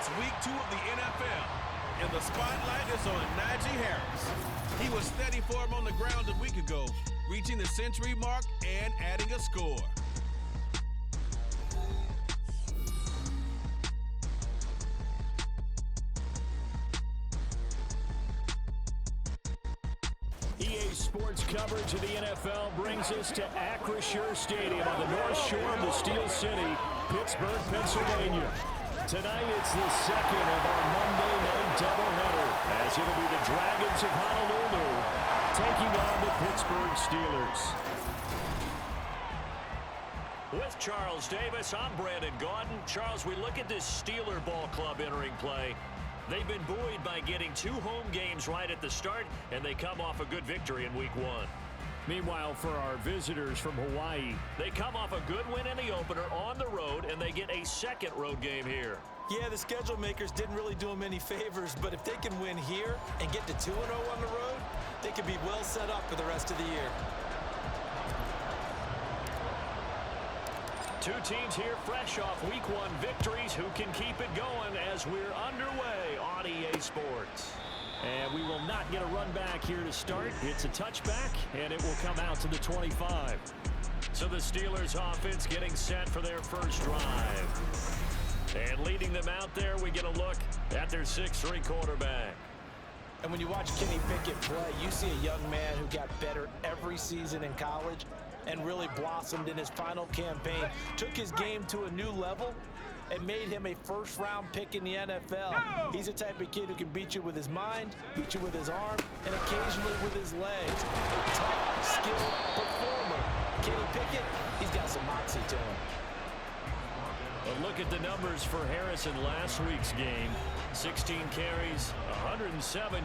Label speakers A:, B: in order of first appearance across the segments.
A: It's week 2 of the NFL, and the spotlight is on Najee Harris. He was steady for him on the ground a week ago, reaching the century mark and adding a score.
B: EA Sports coverage of the NFL brings us to Acrisure Stadium on the north shore of the Steel City, Pittsburgh, Pennsylvania. Tonight it's the second of our Monday night doubleheader, as it'll be the Dragons of Honolulu taking on the Pittsburgh Steelers. With Charles Davis, I'm Brandon Gaudin. Charles, we look at this Steeler ball club entering play. They've been buoyed by getting 2 home games right at the start, and they come off a good victory in week 1. Meanwhile, for our visitors from Hawaii, they come off a good win in the opener on the road, and they get a second road game here.
C: Yeah, the schedule makers didn't really do them any favors, but if they can win here and get to 2-0 on the road, they could be well set up for the rest of the year.
B: Two teams here fresh off week 1 victories who can keep it going as we're underway on EA Sports. And we will not get a run back here to start. It's a touchback, and it will come out to the 25. So the Steelers offense getting set for their first drive. And leading them out there, we get a look at their 6'3" quarterback.
C: And when you watch Kenny Pickett play, you see a young man who got better every season in college and really blossomed in his final campaign, took his game to a new level, and made him a first-round pick in the NFL. He's the type of kid who can beat you with his mind, beat you with his arm, and occasionally with his legs. A tough, skilled performer. Kenny Pickett, he's got some moxie to him.
B: A look at the numbers for Harris in last week's game. 16 carries, 107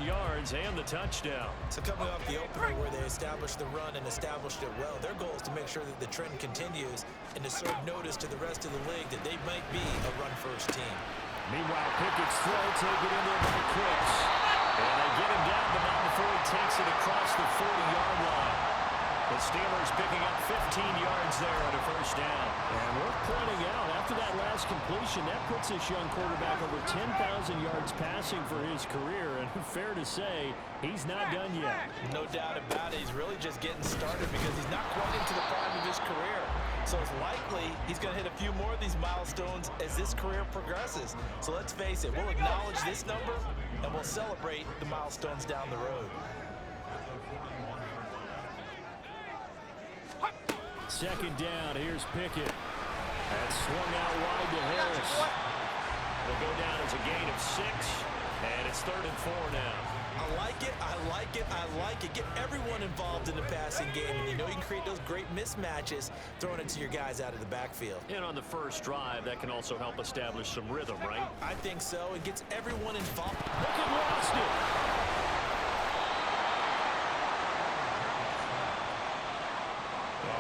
B: yards, and the touchdown.
C: So coming off the opener where they established the run and established it well, their goal is to make sure that the trend continues and to serve notice to the rest of the league that they might be a run-first team.
B: Meanwhile, Pickett's throw taken in there by Cripps. And they get him down, but not before he takes it across the 40-yard line. The Steelers picking up 15 yards there on a first down. And worth pointing out, after that last completion, that puts this young quarterback over 10,000 yards passing for his career. And fair to say, he's not done yet.
C: No doubt about it. He's really just getting started because he's not quite into the prime of his career. So it's likely he's going to hit a few more of these milestones as this career progresses. So let's face it, we'll acknowledge this number and we'll celebrate the milestones down the road.
B: Second down, here's Pickett. That's swung out wide to Harris. It'll go down as a gain of 6, and it's 3rd and 4 now.
C: I like it, I like it, I like it. Get everyone involved in the passing game, and you know you can create those great mismatches throwing it to your guys out of the backfield.
B: And on the first drive, that can also help establish some rhythm, right?
C: I think so. It gets everyone involved.
B: Look at Boston.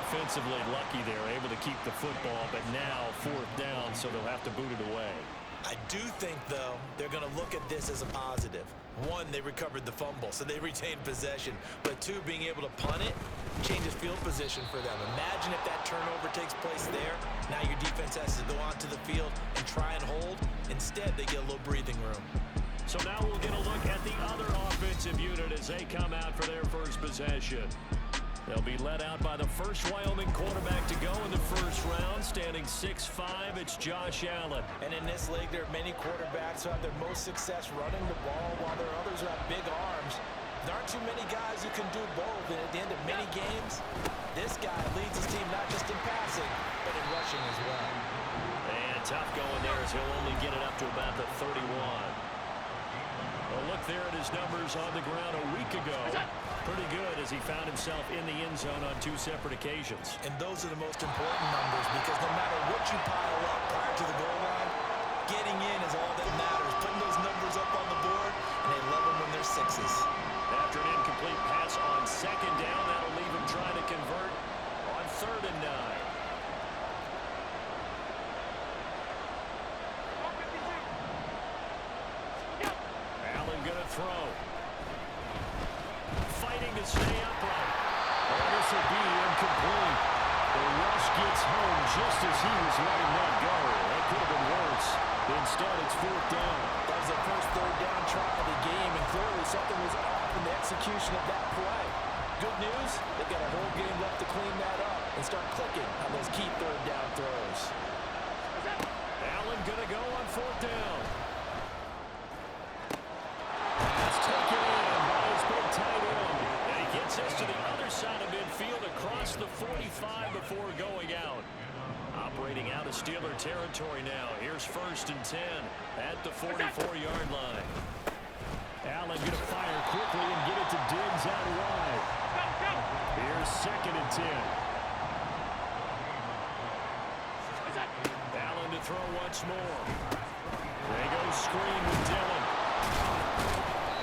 B: Offensively lucky they're able to keep the football, but now 4th down, so they'll have to boot it away.
C: I do think, though, they're going to look at this as a positive. 1, they recovered the fumble, so they retained possession. But 2, being able to punt it changes field position for them. Imagine if that turnover takes place there. Now your defense has to go onto the field and try and hold. Instead, they get a little breathing room.
B: So now we'll get a look at the other offensive unit as they come out for their first possession. They'll be led out by the first Wyoming quarterback to go in the first round, standing 6'5", it's Josh Allen.
C: And in this league, there are many quarterbacks who have their most success running the ball, while there are others who have big arms. There aren't too many guys who can do both, and at the end of many games, this guy leads his team not just in passing, but in rushing as well.
B: And tough going there as he'll only get it up to about the 31. A look there at his numbers on the ground a week ago. Pretty good as he found himself in the end zone on 2 separate occasions.
C: And those are the most important numbers because no matter what you pile up prior to the goal line, getting in is all that matters. Putting those numbers up on the board, and they love them when they're 6s.
B: After an incomplete pass on 2nd down, that'll leave him trying to convert on 3rd and 9. Allen gonna throw. Fighting to stay upright. Oh, this will be incomplete. The rush gets home just as he was letting that go. That could have been worse. Instead, it's fourth down.
C: That was their first third down try of the game, and clearly something was off in the execution of that play. Good news, they've got a whole game left to clean that up and start clicking on those key third down throws.
B: Allen going to go on fourth down. That's taken in by his big tight end. And he gets us to the other side of midfield across the 45 before going out. Operating out of Steeler territory now. Here's first and 10 at the 44-yard line. Allen going to fire quickly and get it to Diggs out wide. Here's second and 10. Allen to throw once more. They go screen with Dillon.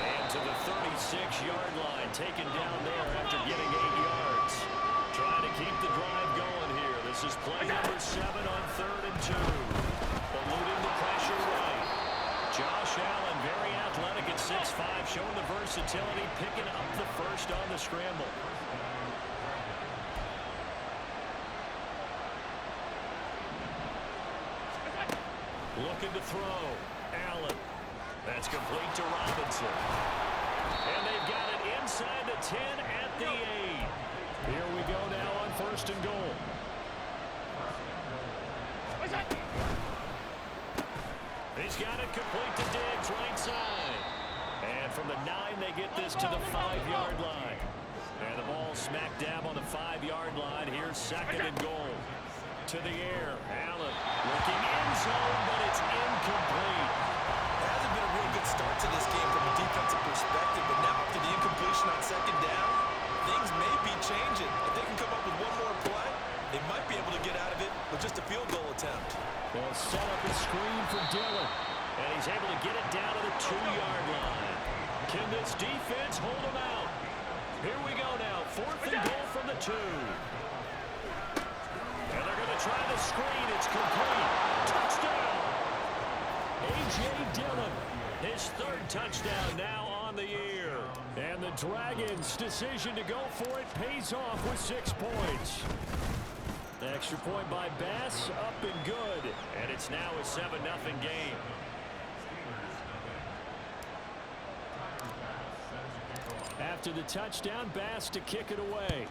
B: And to the 36-yard line, taken down there after getting 8 yards. Trying to keep the drive going here. This is play number 7 on 3rd and 2. Eluding the pressure right. Josh Allen, very athletic at 6'5", showing the versatility, picking up the first on the scramble. Looking to throw. Allen. That's complete to Robinson. And they've got it inside the 10 at the 8. Here we go now on first and goal. He's got it complete to Diggs, right side. And from the 9, they get this to the 5-yard line. And the ball smack dab on the 5-yard line. Here's second and goal. To the air. Allen looking end zone, but it's incomplete.
C: There hasn't been a real good start to this game from a defensive perspective, but now after the incompletion on second down, things may be changing. If they can come up with one more play, they might be able to get out of it with just a field goal attempt.
B: They'll set up a screen for Dillon, and he's able to get it down to the 2-yard line. Can this defense hold him out? Here we go now, 4th and goal from the 2. And they're going to try the screen. It's complete. Touchdown. A.J. Dillon, his 3rd touchdown now on the year. And the Dragons' decision to go for it pays off with 6 points. Extra point by Bass, up and good. And it's now a 7-0 game. After the touchdown, Bass to kick it away.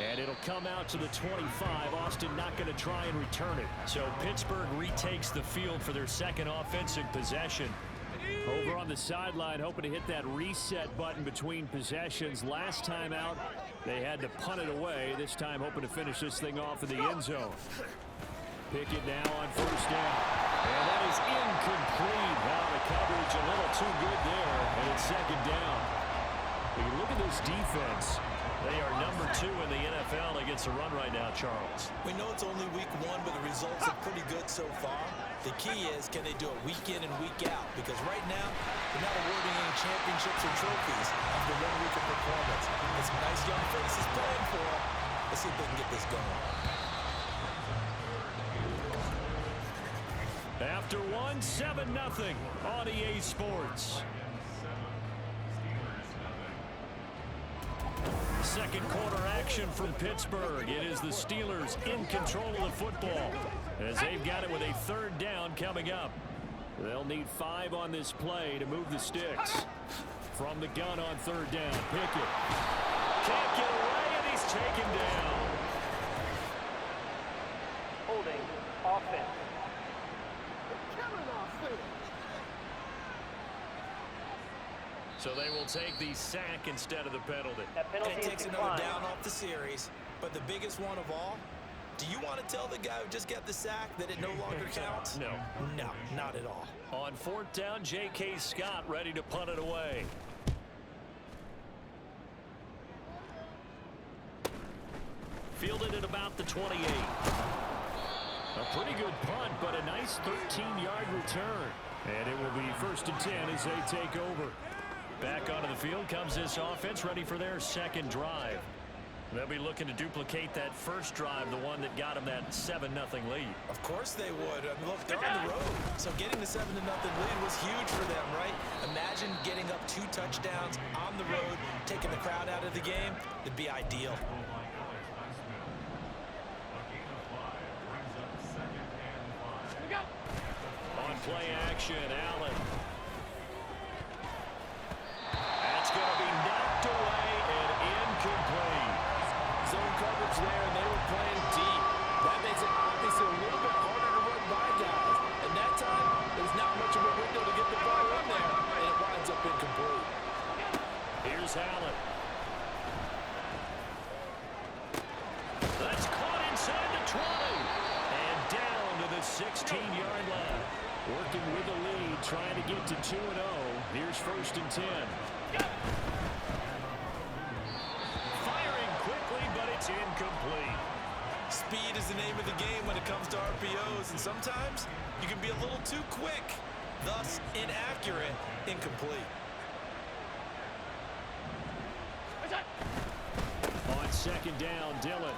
B: And it'll come out to the 25. Austin not going to try and return it. So Pittsburgh retakes the field for their second offensive possession. Over on the sideline, hoping to hit that reset button between possessions. Last time out, they had to punt it away. This time, hoping to finish this thing off in the end zone. Pickett now on first down. And that is incomplete. Now the coverage a little too good there. And it's second down. When you look at this defense, they are number 2 in the NFL against the run right now, Charles.
C: We know it's only week 1, but the results are pretty good so far. The key is, can they do it week in and week out? Because right now, they're not awarding any championships or trophies after 1 week of performance. There's some nice young faces playing for them. Let's see if they can get this going.
B: After 1, 7-0 on EA Sports. Second quarter action from Pittsburgh. It is the Steelers in control of the football as they've got it with a 3rd down coming up. They'll need 5 on this play to move the sticks. From the gun on 3rd down, Pickett can't get away, and he's taken down.
D: Holding offense.
B: So they will take the sack instead of the penalty.
D: That penalty
C: And it takes
D: is
C: another
D: declined.
C: down off the series. But the biggest one of all, do you want to tell the guy who just got the sack that it no longer counts?
B: No.
C: No, not at all.
B: On 4th down, J.K. Scott ready to punt it away. Fielded at about the 28. A pretty good punt, but a nice 13-yard return. And it will be 1st and 10 as they take over. Back onto the field comes this offense, ready for their second drive. They'll be looking to duplicate that first drive, the one that got them that 7-0 lead.
C: Of course they would. I mean, look, they're on the road. So getting the 7-0 lead was huge for them, right? Imagine getting up 2 touchdowns on the road, taking the crowd out of the game. It'd be ideal.
B: play action, Allen. That's going to be knocked away and incomplete.
C: Zone coverage there, and they were playing deep. That makes it obviously a little bit harder to run by guys. And that time, there's not much of a window to get the ball in there, and it winds up incomplete.
B: Here's Allen. That's caught inside the 20. And down to the 16-yard line. Working with the lead, trying to get to 2-0. Here's 1st and 10. Firing quickly, but it's incomplete.
C: Speed is the name of the game when it comes to RPOs, and sometimes you can be a little too quick, thus inaccurate, incomplete.
B: On 2nd down, Dillon.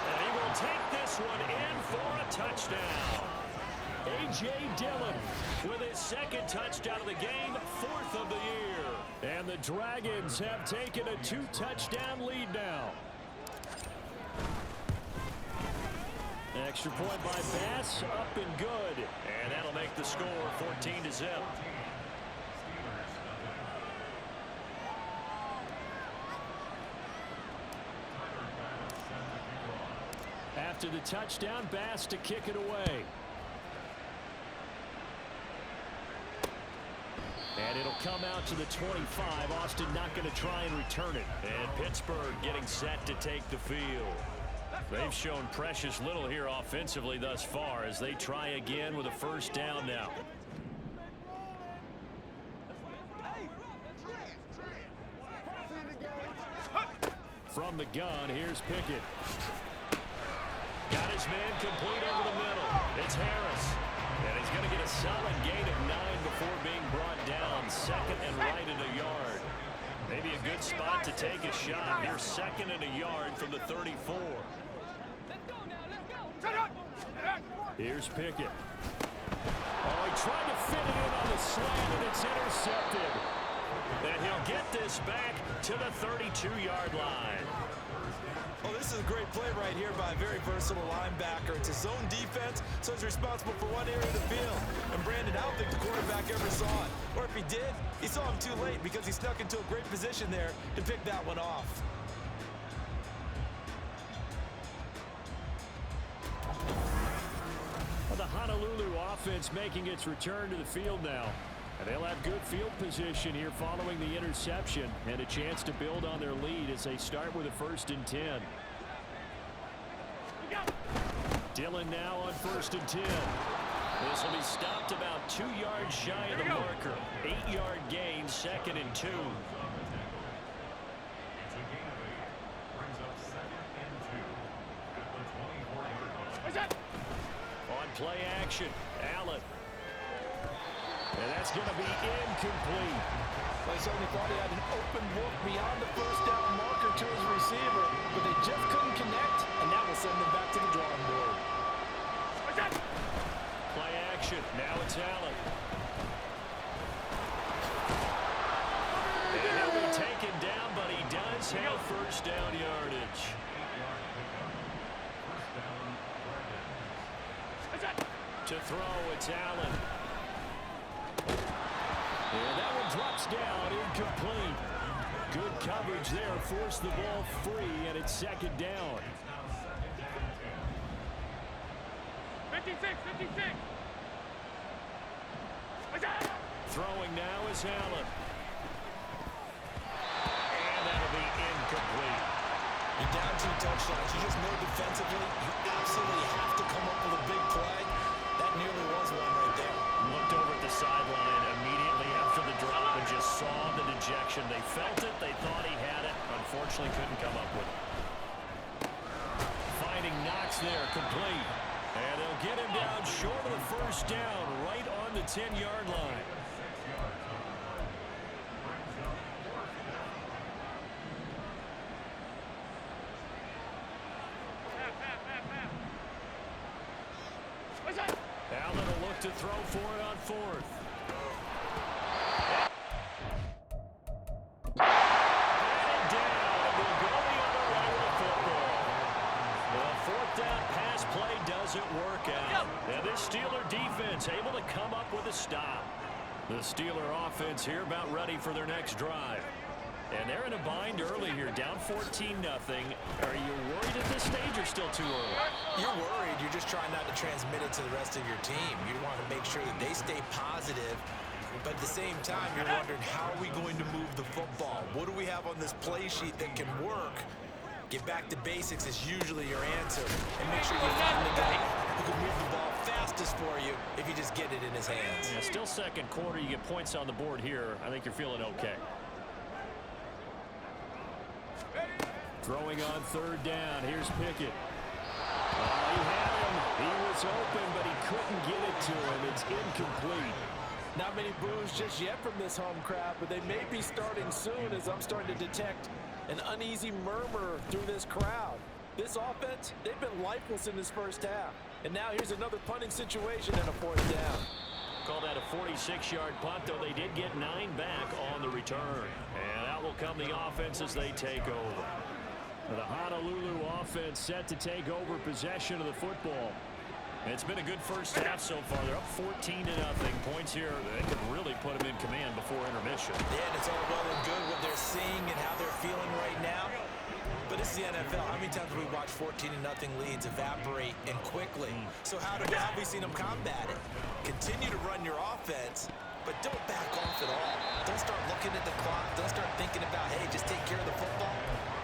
B: And he will take this one in for a touchdown. A.J. Dillon with his 2nd touchdown of the game, 4th of the year. And the Dragons have taken a 2-touchdown lead now. Extra point by Bass, up and good. And that'll make the score 14-0. After the touchdown, Bass to kick it away. And it'll come out to the 25. Austin not going to try and return it. And Pittsburgh getting set to take the field. They've shown precious little here offensively thus far as they try again with a 1st down now. From the gun, here's Pickett. Got his man complete over the middle. It's Harris. And he's going to get a solid gain of 9 before being brought down. 2nd and right at a yard. Maybe a good spot to take a shot. Here's 2nd and a yard from the 34. Here's Pickett. Oh, he tried to fit it in on the slant, and it's intercepted. And he'll get this back to the 32-yard line.
C: Oh, this is a great play right here by a very versatile linebacker. It's a zone defense, so he's responsible for one area of the field. And Brandon, I don't think the quarterback ever saw it. Or if he did, he saw him too late because he snuck into a great position there to pick that one off.
B: Well, the Honolulu offense making its return to the field now. And they'll have good field position here following the interception and a chance to build on their lead as they start with a 1st and 10. Dillon now on 1st and 10. This will be stopped about 2 yards shy of the marker. 8-yard gain, 2nd and 2. On play action, Allen. And that's going to be incomplete.
C: Well, he certainly thought he had an open look beyond the 1st down marker to his receiver, but they just couldn't connect, and that will send them back to the drawing board.
B: Play action. Now it's Allen. And he'll be taken down, but he does have 1st down yardage. To throw, it's Allen. And that one drops down, incomplete. Good coverage there, forced the ball free, and it's 2nd down.
D: 56.
B: Throwing now is Allen. And that'll be incomplete.
C: You're down 2 touchdowns. You just know defensively, you absolutely have to come up with a big play. That nearly was one right there.
B: Looked over at the sideline immediately after the drop and just saw the dejection. They felt it. They thought he had it. Unfortunately, couldn't come up with it. Finding Knox there, complete. And they'll get him down short of the 1st down, right on the 10-yard line. Allen will look to throw for it on 4th. Batted down, and will go the other way with the football. The 4th down pass play doesn't work out. And this Steeler defense able to come up with a stop. The Steeler offense here about ready for their next drive. And they're in a bind early here, down 14-0. Are you worried at this stage or still too early?
C: You're worried. You're just trying not to transmit it to the rest of your team. You want to make sure that they stay positive. But at the same time, you're wondering, how are we going to move the football? What do we have on this play sheet that can work? Get back to basics is usually your answer. And make sure you find the guy who can move the ball fastest for you if you just get it in his hands.
B: Yeah, still second quarter. You get points on the board here. I think you're feeling okay. Throwing on third down. Here's Pickett. He had him. He was open, but he couldn't get it to him. It's incomplete.
C: Not many boos just yet from this home crowd, but they may be starting soon as I'm starting to detect an uneasy murmur through this crowd. This offense, they've been lifeless in this first half. And now here's another punting situation and a fourth down.
B: Call that a 46-yard punt, though they did get 9 back on the return. And out will come the offense as they take over. The Honolulu offense set to take over possession of the football. It's been a good first half so far. They're up 14-0. Points here, they could really put them in command before intermission.
C: Yeah, and it's all well and good what they're seeing and how they're feeling right now. But it's the NFL. How many times have we watched 14-0 leads evaporate and quickly? So how have we seen them combat it? Continue to run your offense, but don't back off at all. Don't start looking at the clock. Don't start thinking about, hey, just take care of the football.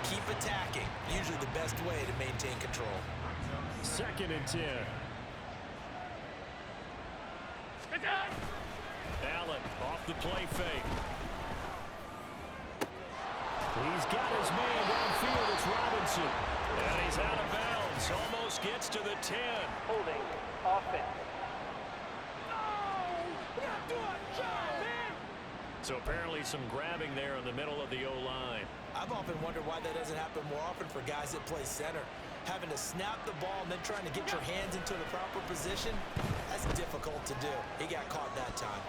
C: Keep attacking. Usually the best way to maintain control.
B: 2nd and 10. Allen off the play fake. He's got his man downfield. It's Robinson. And he's out of bounds. Almost gets to the 10.
D: Holding offense.
B: So apparently some grabbing there in the middle of the O-line.
C: I've often wondered why that doesn't happen more often for guys that play center. Having to snap the ball and then trying to get your hands into the proper position, that's difficult to do. He got caught that time.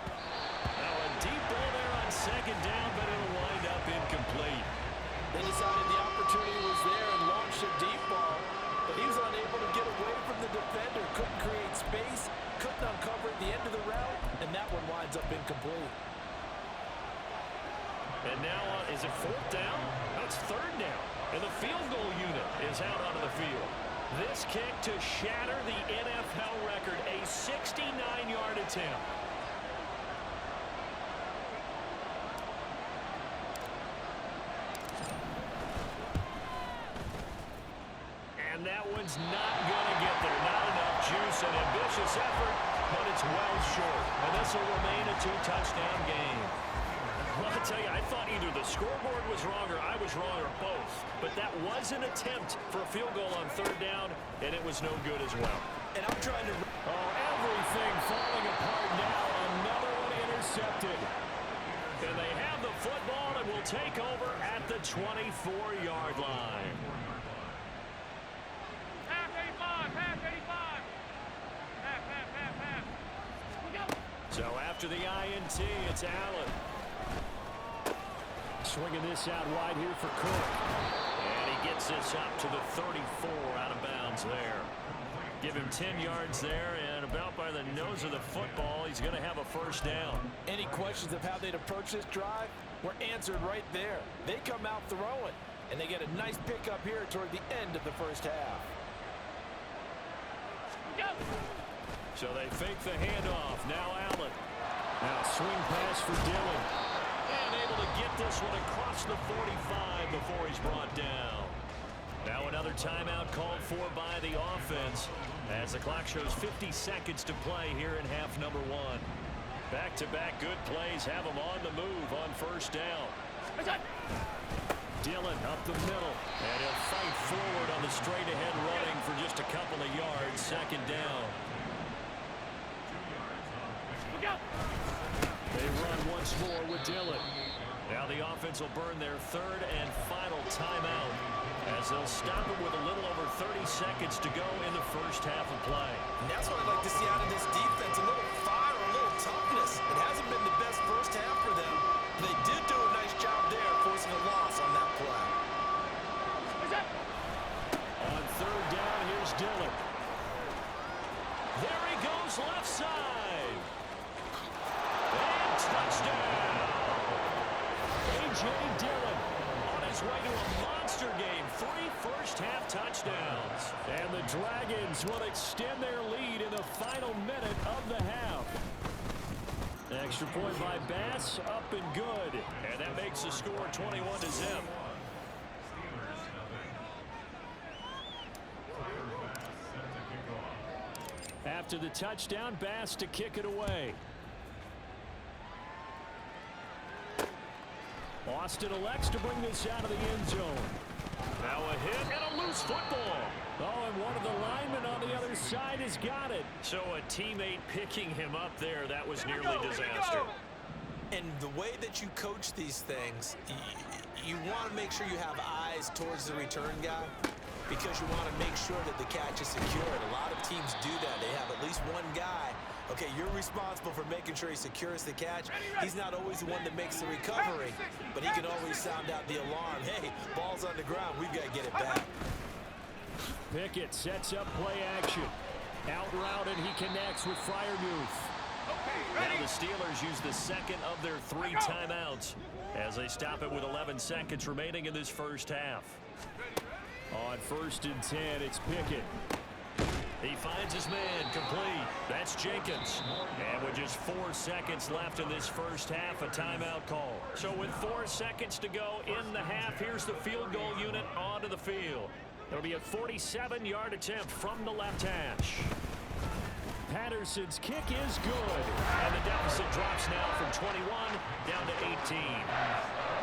B: Now a deep ball there on 2nd down, but it'll wind up incomplete.
C: They decided the opportunity was there and launched a deep ball, but he was unable to get away from the defender. Couldn't create space, couldn't uncover at the end of the route, and that one winds up incomplete.
B: And now, is it 4th down? No, it's 3rd down. And the field goal unit is out onto the field. This kick to shatter the NFL record, a 69-yard attempt. And that one's not going to get there. Not enough juice. An ambitious effort, but it's well short. And this will remain a 2-touchdown game. Well, I'll tell you, I thought either the scoreboard was wrong or I was wrong or both. But that was an attempt for a field goal on 3rd down, and it was no good as well.
C: And I'm trying to...
B: Oh, everything falling apart now. Another one intercepted. And they have the football and will take over at the 24-yard line.
D: Half 85, half 85. Half. Go.
B: So after the INT, it's Allen. Swinging this out wide here for Cook. And he gets this up to the 34, out of bounds there. Give him 10 yards there, and about by the nose of the football, he's going to have a 1st down.
C: Any questions of how they'd approach this drive were answered right there. They come out throwing, and they get a nice pickup here toward the end of the first half.
D: Go.
B: So they fake the handoff. Now Allen. Now swing pass for Dillon. And able to get this one across the 45 before he's brought down. Now another timeout called for by the offense as the clock shows 50 seconds to play here in half number 1. Back-to-back good plays have him on the move on 1st down. Dillon up the middle, and he'll fight forward on the straight-ahead running for just a couple of yards. 2nd down.
D: Go.
B: They run once more with Dillon. Now the offense will burn their 3rd and final timeout as they'll stop it with a little over 30 seconds to go in the first half of play.
C: And that's what I'd like to see out of this defense, a little fire, a little toughness. It hasn't been the best first half for them. They did do a nice job there, forcing a loss on that play.
B: On 3rd down, here's Dillon. There he goes Fires left side. And touchdown. A.J. Dillon on his way to a monster game. 3 first-half touchdowns. And the Dragons will extend their lead in the final minute of the half. Extra point by Bass, up and good. And that makes the score 21-0. After the touchdown, Bass to kick it away. Austin elects to bring this out of the end zone. Now a hit and a loose football. Oh, and one of the linemen on the other side has got it. So a teammate picking him up there, that was nearly disaster.
C: And the way that you coach these things, you want to make sure you have eyes towards the return guy, because you want to make sure that the catch is secured. A lot of teams do that. They have at least one guy. Okay, you're responsible for making sure he secures the catch. He's not always the one that makes the recovery, but he can always sound out the alarm. Hey, ball's on the ground. We've got to get it back.
B: Pickett sets up play action. Out route, and he connects with Freiermuth. Now the Steelers use the second of their 3 timeouts as they stop it with 11 seconds remaining in this first half. On 1st and 10, it's Pickett. He finds his man complete. That's Jenkins. And with just 4 seconds left in this first half, a timeout call. So with 4 seconds to go in the half, here's the field goal unit onto the field. It'll be a 47-yard attempt from the left hash. Patterson's kick is good. And the deficit drops now from 21 down to 18.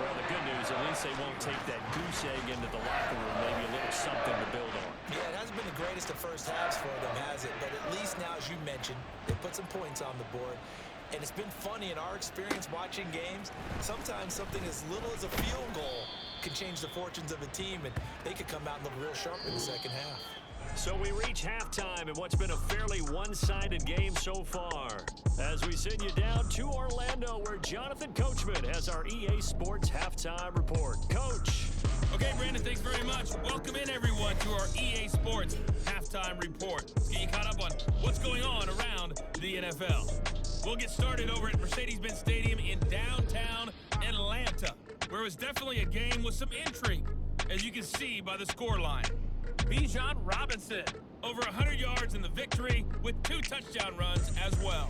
B: Well, the good news, at least they won't take that goose egg into the locker room. Maybe a little something to build on.
C: Yeah, it hasn't been the greatest of first halves for them, has it? But at least now, as you mentioned, they put some points on the board. And it's been funny in our experience watching games. Sometimes something as little as a field goal can change the fortunes of a team, and they could come out and look real sharp in the second half.
B: So we reach halftime in what's been a fairly one-sided game so far. As we send you down to Orlando, where Jonathan Coachman has our EA Sports Halftime Report. Coach.
E: Okay, Brandon, thanks very much. Welcome in, everyone, to our EA Sports Halftime Report. Let's get you caught up on what's going on around the NFL. We'll get started over at Mercedes-Benz Stadium in downtown Atlanta, where it was definitely a game with some intrigue, as you can see by the scoreline. Bijan Robinson, over 100 yards in the victory with 2 touchdown runs as well.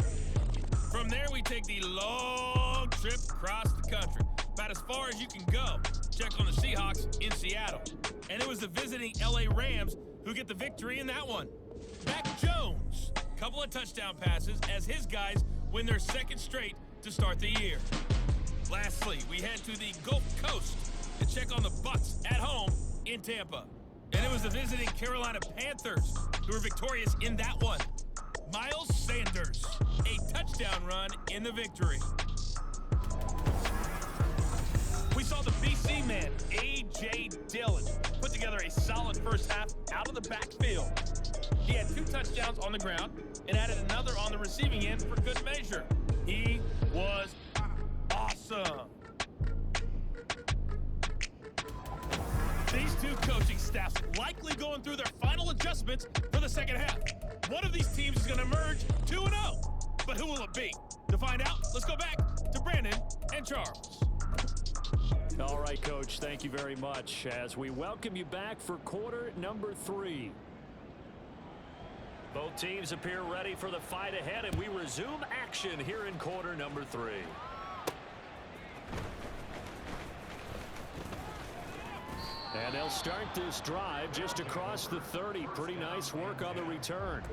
E: From there, we take the long trip across the country, about as far as you can go. Check on the Seahawks in Seattle. And it was the visiting LA Rams who get the victory in that one. Mac Jones, couple of touchdown passes as his guys win their 2nd straight to start the year. Lastly, we head to the Gulf Coast to check on the Bucs at home in Tampa. And it was the visiting Carolina Panthers who were victorious in that one. Miles Sanders, a touchdown run in the victory. We saw the BC man, A.J. Dillon, put together a solid first half out of the backfield. He had 2 touchdowns on the ground and added another on the receiving end for good measure. He was awesome. These 2 coaching staffs likely going through their final adjustments for the second half. One of these teams is going to emerge 2-0. But who will it be? To find out, let's go back to Brandon and Charles.
B: All right, Coach, thank you very much as we welcome you back for quarter number 3. Both teams appear ready for the fight ahead, and we resume action here in quarter number 3. And they'll start this drive just across the 30. Pretty nice work on the return.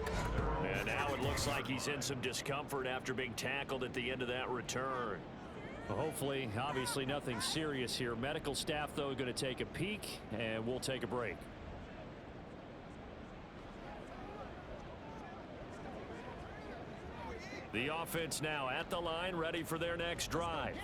B: And now it looks like he's in some discomfort after being tackled at the end of that return. Well, hopefully, obviously nothing serious here. Medical staff, though, going to take a peek, and we'll take a break. The offense now at the line, ready for their next drive.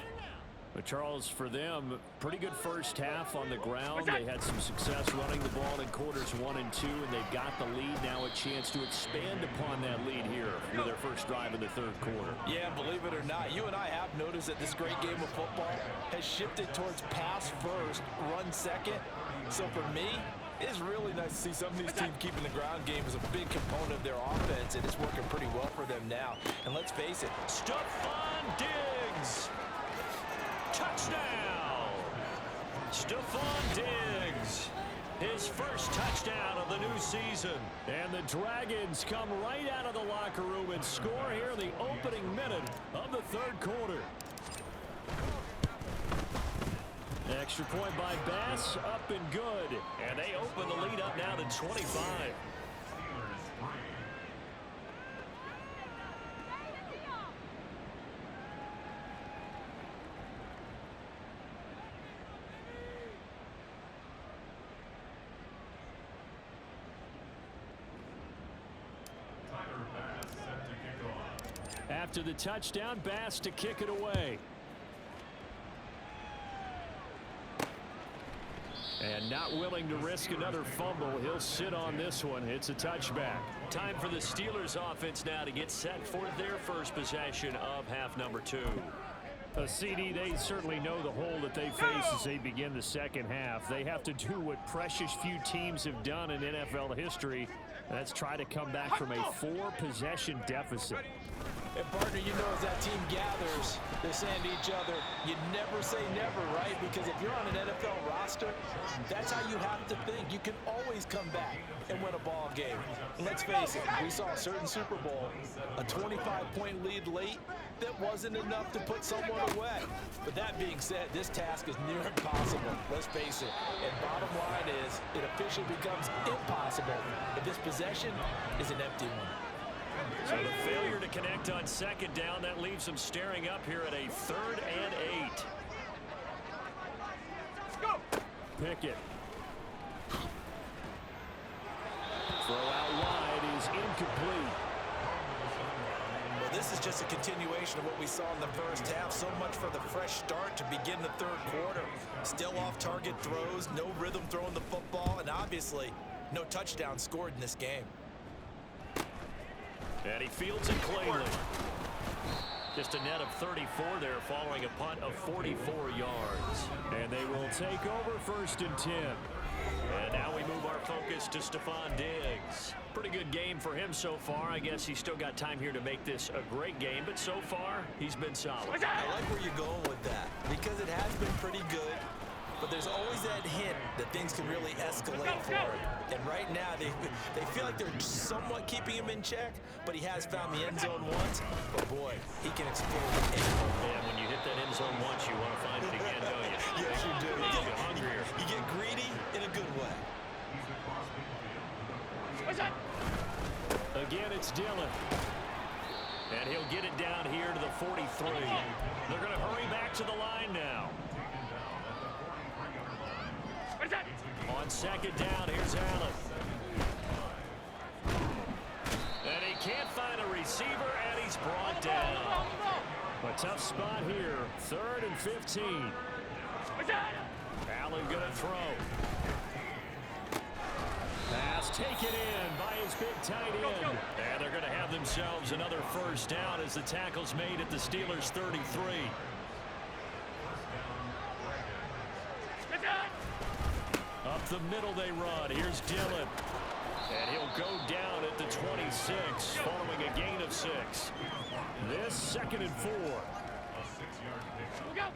B: But Charles, for them, pretty good first half on the ground. They had some success running the ball in quarters 1 and 2, and they've got the lead. Now a chance to expand upon that lead here with their first drive in the 3rd quarter.
C: Yeah, believe it or not, you and I have noticed that this great game of football has shifted towards pass first, run second. So for me, It's really nice to see some of these teams keeping the ground game as a big component of their offense, and it's working pretty well for them now. And let's face it,
B: Stephon Diggs. Touchdown. Stephon Diggs. His first touchdown of the new season. And the Dragons come right out of the locker room and score here in the opening minute of the third quarter. Extra point by Bass, up and good. And they open the lead up now to 25. After the touchdown, Bass to kick it away. And not willing to risk another fumble. He'll sit on this one. It's a touchback. Time for the Steelers offense now to get set for their first possession of half number 2. CD, they certainly know the hole that they face as they begin the second half. They have to do what precious few teams have done in NFL history. That's try to come back from a 4-possession deficit.
C: and partner, you know, as that team gathers, they're saying to each other, you never say never, right? Because if you're on an NFL roster, that's how you have to think. You can always come back and win a ball game. And let's face it, we saw a certain Super Bowl, a 25-point lead late, that wasn't enough to put someone away. But that being said, this task is near impossible. Let's face it. And bottom line is, it officially becomes impossible if this possession is an empty one.
B: So the failure to connect on second down, that leaves them staring up here at a 3rd and 8.
D: Let's go.
B: Pickett. Throw out wide is incomplete.
C: Well, this is just a continuation of what we saw in the first half. So much for the fresh start to begin the third quarter. Still off-target throws, no rhythm throwing the football, and obviously no touchdown scored in this game.
B: And he fields it cleanly. Just a net of 34 there following a punt of 44 yards. And they will take over 1st and 10. And now we move our focus to Stephon Diggs. Pretty good game for him so far. I guess he's still got time here to make this a great game, but so far he's been solid.
C: I like where you're going with that because it has been pretty good. But there's always that hint that things can really escalate for him. And right now, they feel like they're somewhat keeping him in check, but he has found the end zone once. But boy, he can explode anyone.
B: And when you hit that end zone once, you want to find it again, don't you?
C: Yes, you do.
B: You get hungrier.
C: You get greedy in a good way.
D: What's that?
B: Again, it's Dillon. And he'll get it down here to the 43. They're going to hurry back to the line now.
D: What's that?
B: On second down, here's Allen. And he can't find a receiver, and he's brought down. A tough spot here. 3rd and 15.
D: What's that?
B: Allen gonna throw. Pass taken in by his big tight end. And they're gonna have themselves another 1st down as the tackle's made at the Steelers' 33.
D: What's that?
B: Up the middle they run. Here's Dillon. And he'll go down at the 26 following a gain of 6. This 2nd and 4.
D: Look out.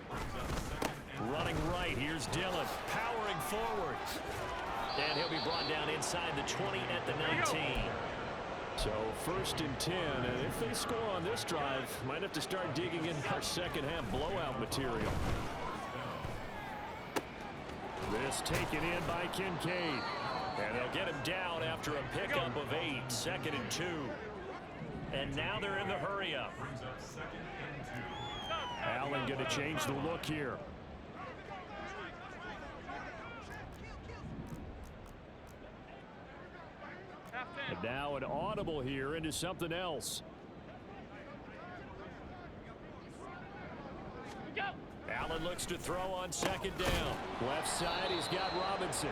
B: Running right. Here's Dillon. Powering forward. And he'll be brought down inside the 20 at the 19. So 1st and 10. And if they score on this drive, might have to start digging in our second half blowout material. This taken in by Kincaid. And they'll get him down after a pickup of 8. 2nd and 2. And now they're in the hurry up. Allen going to change the look here. And now an audible here into something else.
D: Go.
B: Allen looks to throw on 2nd down. Left side, he's got Robinson.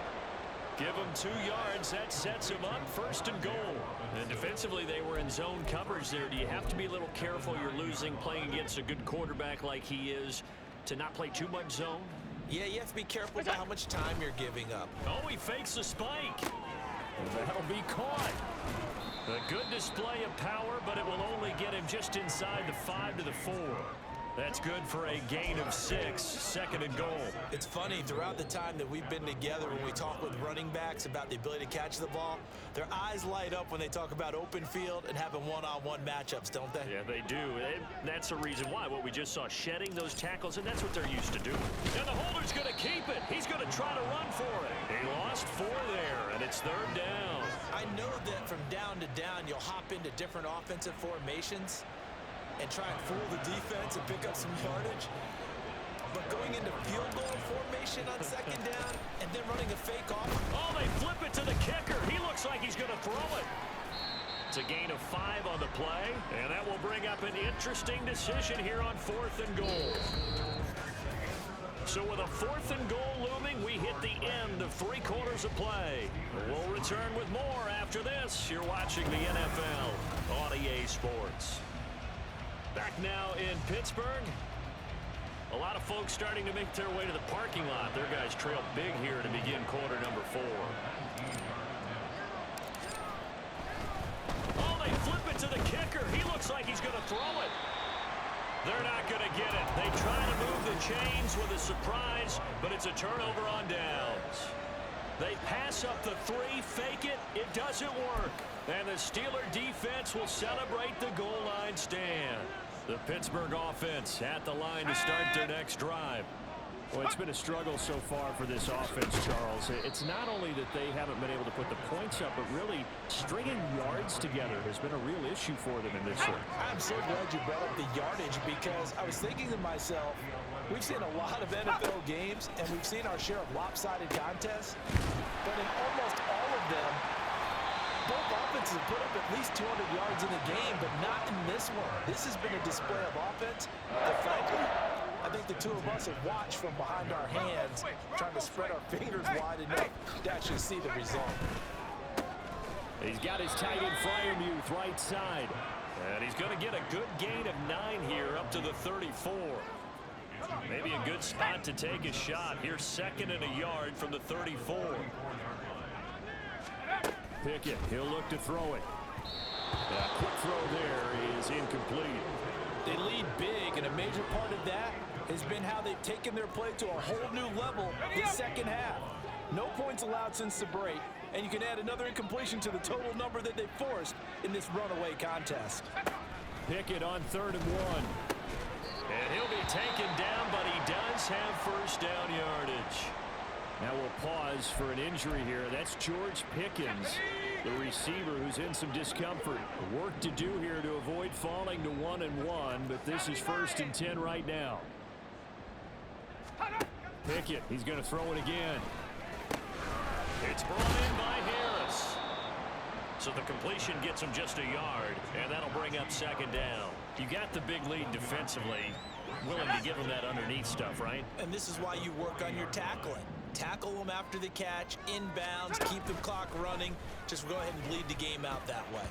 B: Give him 2 yards. That sets him up 1st and goal. And defensively, they were in zone coverage there. Do you have to be a little careful? You're losing, playing against a good quarterback like he is, to not play too much zone?
C: Yeah, you have to be careful about how much time you're giving up.
B: Oh, he fakes the spike. That'll be caught. A good display of power, but it will only get him just inside the 5 to the 4. That's good for a gain of 6, 2nd and goal.
C: It's funny, throughout the time that we've been together, when we talk with running backs about the ability to catch the ball, their eyes light up when they talk about open field and having one-on-one matchups, don't they?
B: Yeah, they do. That's the reason why. What we just saw, shedding those tackles, and that's what they're used to doing. And the holder's going to keep it. He's going to try to run for it. He lost 4 there, and it's 3rd down.
C: I know that from down to down, you'll hop into different offensive formations and try and fool the defense and pick up some yardage. But going into field goal formation on 2nd down and then running a fake off.
B: Oh, they flip it to the kicker. He looks like he's going to throw it. It's a gain of 5 on the play, and that will bring up an interesting decision here on 4th and goal. So with a 4th and goal looming, we hit the end of 3 quarters of play. We'll return with more after this. You're watching the NFL on EA Sports. Back now in Pittsburgh. A lot of folks starting to make their way to the parking lot. Their guys trail big here to begin quarter number 4. Oh, they flip it to the kicker. He looks like he's going to throw it. They're not going to get it. They try to move the chains with a surprise, but it's a turnover on downs. They pass up the 3, fake it. It doesn't work. And the Steeler defense will celebrate the goal line stand. The Pittsburgh offense at the line to start their next drive. Well, it's been a struggle so far for this offense, Charles. It's not only that they haven't been able to put the points up, but really stringing yards together has been a real issue for them in this one.
C: I'm so glad you brought up the yardage, because I was thinking to myself, we've seen a lot of NFL games, and we've seen our share of lopsided contests, but in almost all of them, both offenses have put up at least 200 yards in a game, but not in this one. This has been a display of offense that, frankly, I think the two of us have watched from behind our hands, trying to spread our fingers wide enough to actually see the result.
B: He's got his tight end Freiermuth right side. And he's going to get a good gain of 9 here up to the 34. Maybe a good spot to take a shot. Here's 2nd and a yard from the 34. Pickett, he'll look to throw it. A quick throw there is incomplete.
C: They lead big, and a major part of that has been how they've taken their play to a whole new level in the second half. No points allowed since the break, and you can add another incompletion to the total number that they forced in this runaway contest.
B: Pickett on 3rd and 1. And he'll be taken down, but he does have 1st down yardage. Now we'll pause for an injury here. That's George Pickens, the receiver who's in some discomfort. Work to do here to avoid falling to 1 and 1, but this is 1st and 10 right now. Pickett, he's going to throw it again. It's brought in by Harris. So the completion gets him just a yard, and that'll bring up 2nd down. You got the big lead defensively. Willing to give him that underneath stuff, right?
C: And this is why you work on your tackling. Tackle them after the catch, inbounds, keep the clock running. Just go ahead and bleed the game out that way.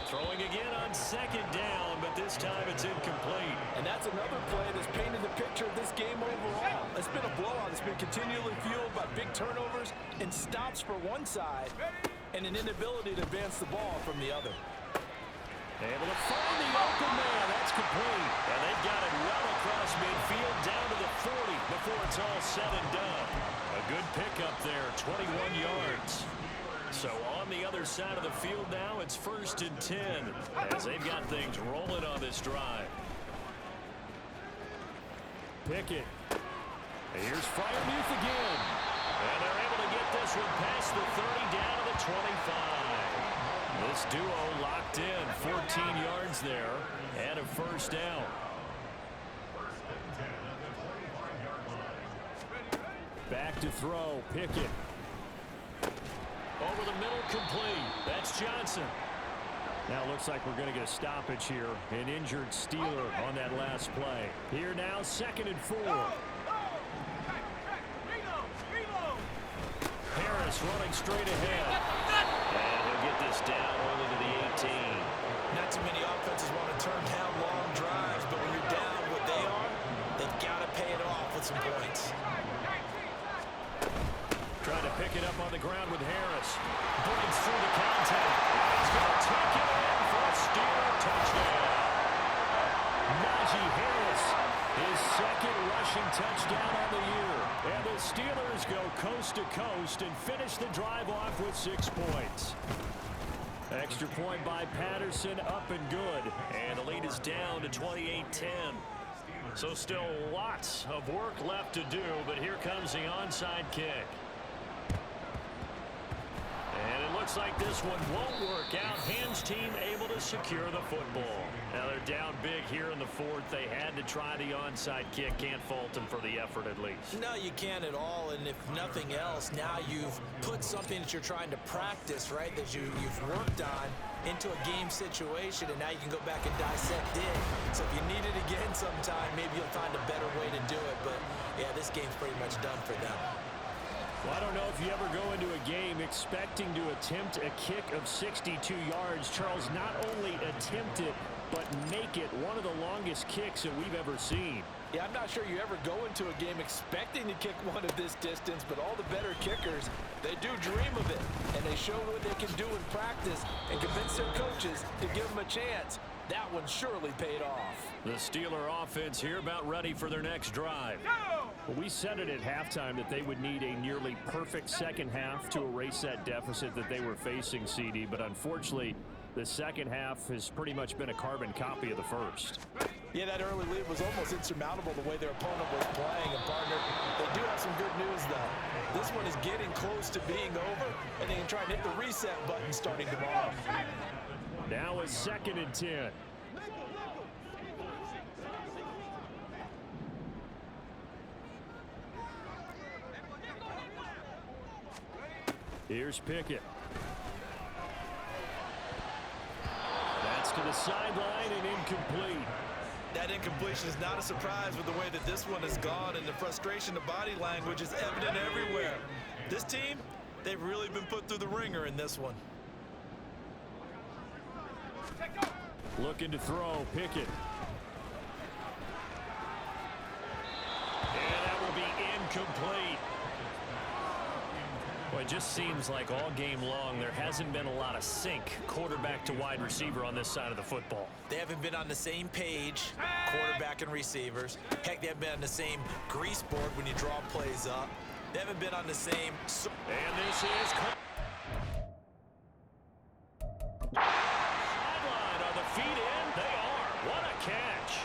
B: Throwing again on 2nd down, but this time it's incomplete.
C: And that's another play that's painted the picture of this game overall. It's been a blowout. It's been continually fueled by big turnovers and stops for one side and an inability to advance the ball from the other.
B: Able to find the open man. That's complete. And they've got it well across midfield down to the 40 before it's all said and done. A good pickup there, 21 yards. So on the other side of the field now, it's 1st and 10 as they've got things rolling on this drive. Pickett. Here's Freiermuth again. And they're able to get this one past the 30 down to the 25. This duo locked in, 14 yards there, and a 1st down. Back to throw, Pickett. Over the middle, complete. That's Johnson. Now it looks like we're going to get a stoppage here. An injured Steeler on that last play. Here now, 2nd and 4. Harris running straight ahead. And he'll get this down only to the 18.
C: Not too many offenses want to turn down long drives, but when you're down what they are, they've got to pay it off with some points.
B: ground with Harris. Breaks through the contact. He's going to take it in for a Steeler touchdown. Najee Harris, his second rushing touchdown on the year. And the Steelers go coast to coast and finish the drive off with 6 points. Extra point by Patterson, up and good. And the lead is down to 28-10. So still lots of work left to do, but here comes the onside kick. And it looks like this one won't work out. Hams team able to secure the football. Now they're down big here in the fourth. They had to try the onside kick. Can't fault them for the effort at least.
C: No, you can't at all. And if nothing else, now you've put something that you're trying to practice, right, that you've worked on into a game situation, and now you can go back and dissect it. So if you need it again sometime, maybe you'll find a better way to do it. But, yeah, this game's pretty much done for them.
B: Well, I don't know if you ever go into a game expecting to attempt a kick of 62 yards. Charles, not only attempt it, but make it one of the longest kicks that we've ever seen.
C: Yeah, I'm not sure you ever go into a game expecting to kick one of this distance, but all the better kickers, they do dream of it, and they show what they can do in practice and convince their coaches to give them a chance. That one surely paid off.
B: The Steeler offense here about ready for their next drive. Well, we said it at halftime that they would need a nearly perfect second half to erase that deficit that they were facing, CD, but unfortunately, the second half has pretty much been a carbon copy of the first.
C: Yeah, that early lead was almost insurmountable the way their opponent was playing. And, partner, they do have some good news, though. This one is getting close to being over, and they can try and hit the reset button starting tomorrow.
B: Now it's 2nd and 10. Here's Pickett. That's to the sideline and incomplete.
C: That incompletion is not a surprise with the way that this one has gone, and the frustration of body language is evident everywhere. This team, they've really been put through the ringer in this one.
B: Looking to throw, Pickett. And that will be incomplete. Well, it just seems like all game long there hasn't been a lot of sync quarterback to wide receiver on this side of the football.
C: They haven't been on the same page, quarterback and receivers. Heck, they haven't been on the same grease board when you draw plays up. They haven't been on the same...
B: And this is... Sideline on the feet in. They are. What a catch.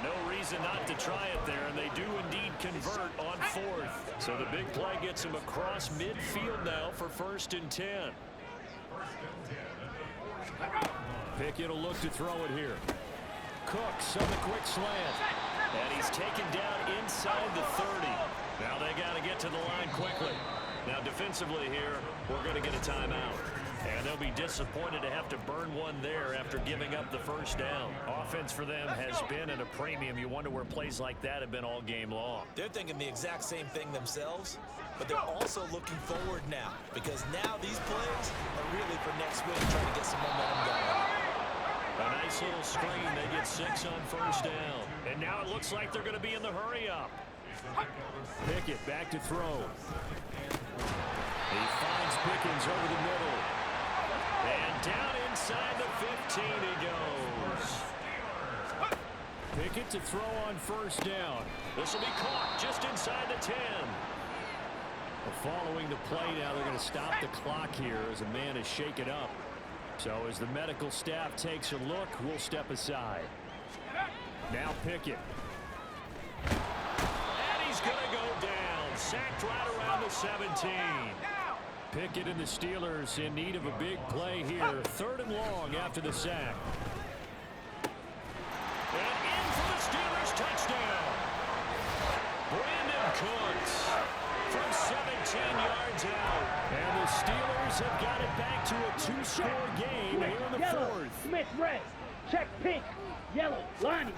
B: No reason not to try it there, and they do indeed convert on 4th. So the big play gets them across midfield now for 1st and 10. Pickett will look to throw it here. Cooks on the quick slant. And he's taken down inside the 30. Now they got to get to the line quickly. Now defensively here, we're going to get a timeout. And they'll be disappointed to have to burn one there after giving up the first down. Offense for them has been at a premium. You wonder where plays like that have been all game long.
C: They're thinking the exact same thing themselves, but they're also looking forward now, because now these plays are really for next week, trying to get some momentum going.
B: A nice little screen. They get 6 on first down. And now it looks like they're going to be in the hurry up. Pickett back to throw. He finds Pickens over the middle. And down inside the 15 he goes. Pickett to throw on first down. This will be caught just inside the 10. Well, following the play now, they're going to stop the clock here as a man is shaken up. So as the medical staff takes a look, we'll step aside. Now Pickett. And he's going to go down. Sacked right around the 17. Pickett and the Steelers in need of a big play here. 3rd and long after the sack. And in for the Steelers touchdown. Brandon Cooks from 17 yards out. And the Steelers have got it back to a 2-score game here in the 4th.
F: Smith red, check pink, yellow, Lonnie.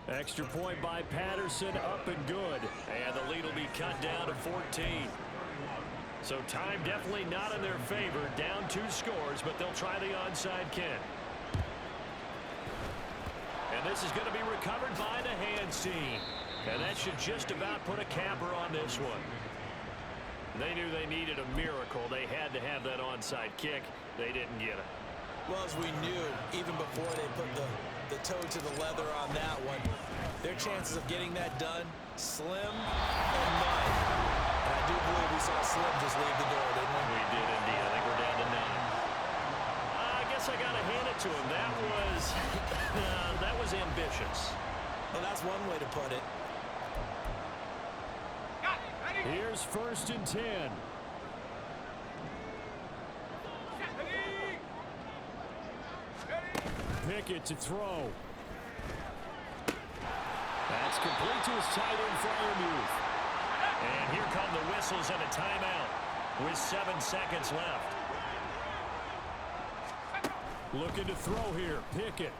B: Extra point by Patterson, up and good. And the lead will be cut down to 14. So time definitely not in their favor. Down 2 scores, but they'll try the onside kick. And this is going to be recovered by the hands team. And that should just about put a capper on this one. They knew they needed a miracle. They had to have that onside kick. They didn't get it.
C: Well, as we knew, even before they put the toe to the leather on that one, their chances of getting that done, slim and none. And I do believe we saw Slim just leave the door, didn't we?
B: We did indeed. I think we're down to 9. I guess I got to hand it to him. That was ambitious.
C: Well, that's one way to put it.
B: Here's 1st and 10. Pickett to throw. That's complete to his tight end, Freiermuth. And here come the whistles and a timeout with 7 seconds left. Looking to throw here, Pickett.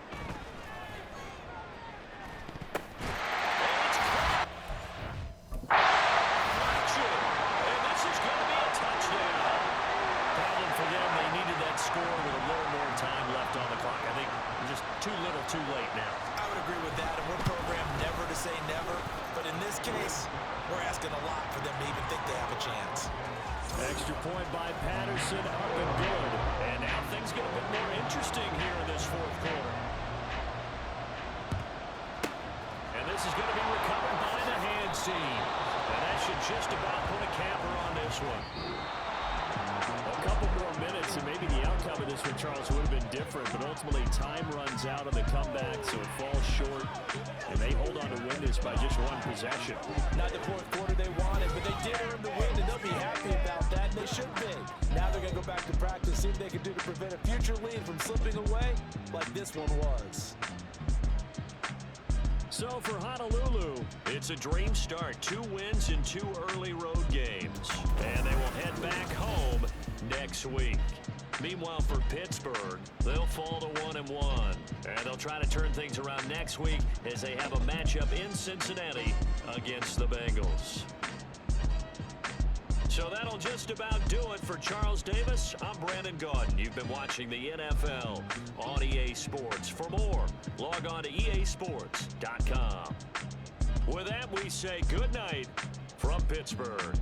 B: Too late now.
C: I would agree with that, and we're programmed never to say never, but in this case, we're asking a lot for them to even think they have a chance.
B: Extra point by Patterson, up and good. And now things get a bit more interesting here in this 4th quarter. And this is going to be recovered by the hands team. And that should just about put a capper on this one. A couple more minutes and maybe the outcome of this for Charles would have been different, but ultimately time runs out on the comeback, so it falls short, and they hold on to win this by just 1 possession.
C: Not the 4th quarter they wanted, but they did earn the win, and they'll be happy about that, and they should be. Now they're going to go back to practice, see what they can do to prevent a future lead from slipping away like this one was.
B: So for Honolulu, it's a dream start. 2 wins in 2 early road games. And they will head back home next week. Meanwhile, for Pittsburgh, they'll fall to 1-1. And they'll try to turn things around next week as they have a matchup in Cincinnati against the Bengals. So that'll just about do it for Charles Davis. I'm Brandon Gaudin. You've been watching the NFL on EA Sports. For more, log on to easports.com. With that, we say good night from Pittsburgh.